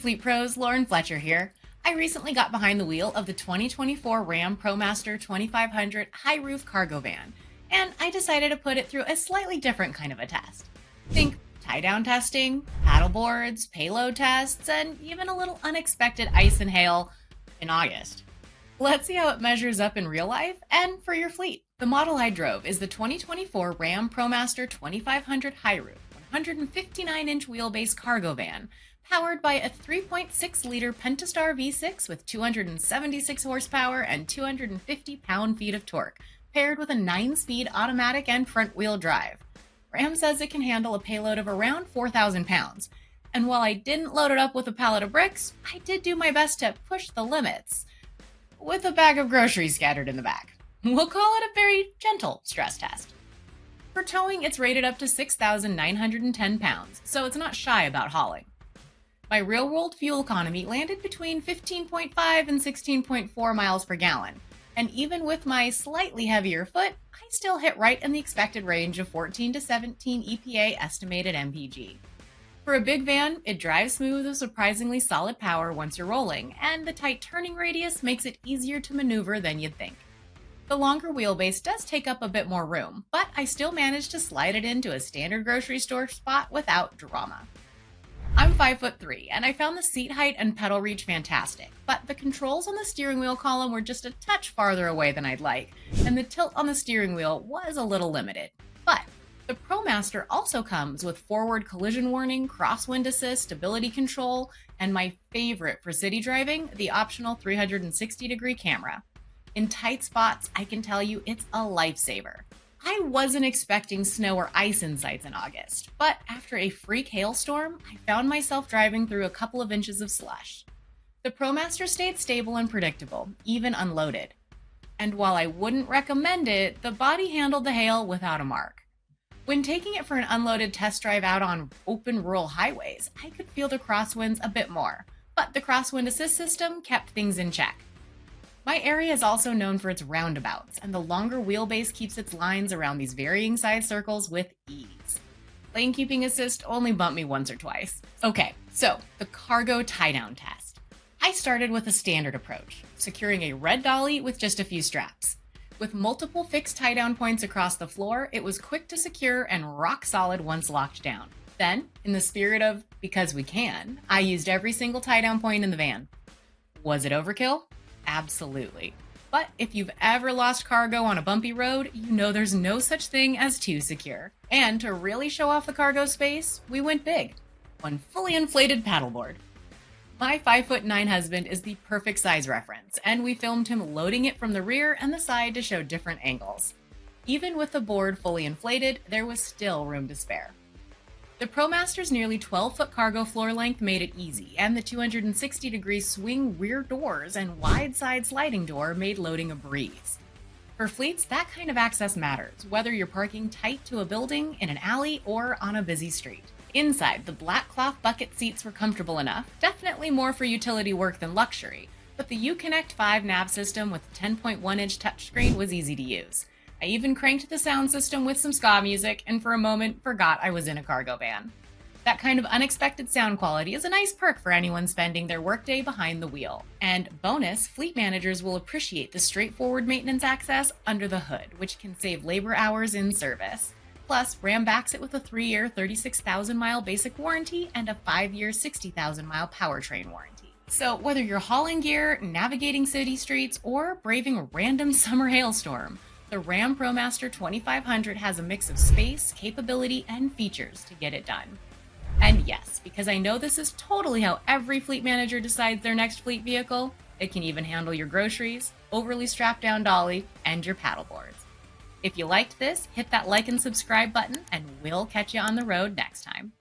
Fleet Pros, Lauren Fletcher here. I recently got behind the wheel of the 2024 Ram ProMaster 2500 high roof cargo van, and I decided to put it through a slightly different kind of a test. Think tie-down testing, paddleboards, payload tests, and even a little unexpected ice and hail in August. Let's see how it measures up in real life and for your fleet. The model I drove is the 2024 Ram ProMaster 2500 high roof 159-inch wheelbase cargo van, powered by a 3.6-liter Pentastar V6 with 276 horsepower and 250 pound-feet of torque, paired with a 9-speed automatic and front-wheel drive. Ram says it can handle a payload of around 4,000 pounds, and while I didn't load it up with a pallet of bricks, I did do my best to push the limits with a bag of groceries scattered in the back. We'll call it a very gentle stress test. For towing, it's rated up to 6,910 pounds, so it's not shy about hauling. My real-world fuel economy landed between 15.5 and 16.4 miles per gallon, and even with my slightly heavier foot, I still hit right in the expected range of 14 to 17 EPA estimated MPG. For a big van, it drives smooth with surprisingly solid power once you're rolling, and the tight turning radius makes it easier to maneuver than you'd think. The longer wheelbase does take up a bit more room, but I still managed to slide it into a standard grocery store spot without drama. I'm 5'3", and I found the seat height and pedal reach fantastic, but the controls on the steering wheel column were just a touch farther away than I'd like, and the tilt on the steering wheel was a little limited. But the ProMaster also comes with forward collision warning, crosswind assist, stability control, and my favorite for city driving, the optional 360-degree camera. In tight spots, I can tell you it's a lifesaver. I wasn't expecting snow or ice in sights in August, but after a freak hailstorm, I found myself driving through a couple of inches of slush. The ProMaster stayed stable and predictable, even unloaded. And while I wouldn't recommend it, the body handled the hail without a mark. When taking it for an unloaded test drive out on open rural highways, I could feel the crosswinds a bit more, but the crosswind assist system kept things in check. My area is also known for its roundabouts, and the longer wheelbase keeps its lines around these varying size circles with ease. Lane keeping assist only bumped me once or twice. Okay, so the cargo tie-down test. I started with a standard approach, securing a red dolly with just a few straps. With multiple fixed tie-down points across the floor, it was quick to secure and rock solid once locked down. Then, in the spirit of because we can, I used every single tie-down point in the van. Was it overkill? Absolutely. But if you've ever lost cargo on a bumpy road, you know there's no such thing as too secure. And to really show off the cargo space, we went big. One fully inflated paddleboard. My 5'9" husband is the perfect size reference, and we filmed him loading it from the rear and the side to show different angles. Even with the board fully inflated, there was still room to spare. The ProMaster's nearly 12-foot cargo floor length made it easy, and the 260-degree swing rear doors and wide side sliding door made loading a breeze. For fleets, that kind of access matters, whether you're parking tight to a building, in an alley, or on a busy street. Inside, the black cloth bucket seats were comfortable enough, definitely more for utility work than luxury, but the Uconnect 5 nav system with a 10.1-inch touchscreen was easy to use. I even cranked the sound system with some ska music and for a moment forgot I was in a cargo van. That kind of unexpected sound quality is a nice perk for anyone spending their workday behind the wheel. And bonus, fleet managers will appreciate the straightforward maintenance access under the hood, which can save labor hours in service. Plus, Ram backs it with a 3-year, 36,000-mile basic warranty and a 5-year, 60,000-mile powertrain warranty. So whether you're hauling gear, navigating city streets, or braving a random summer hailstorm, the Ram ProMaster 2500 has a mix of space, capability, and features to get it done. And yes, because I know this is totally how every fleet manager decides their next fleet vehicle, it can even handle your groceries, overly strapped down dolly, and your paddleboards. If you liked this, hit that like and subscribe button, and we'll catch you on the road next time.